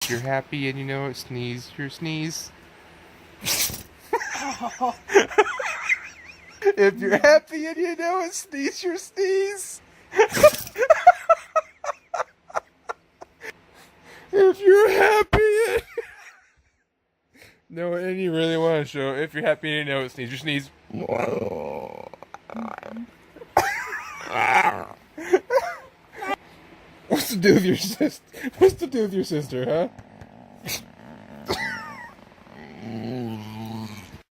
If you're happy and you know it, sneeze your sneeze. Oh. If you're happy and you know it, sneeze your sneeze. If you're happy and... No, and you really want to show, if you're happy and you know it, sneeze your sneeze. What's to do with your sister? What's to do with your sister, huh?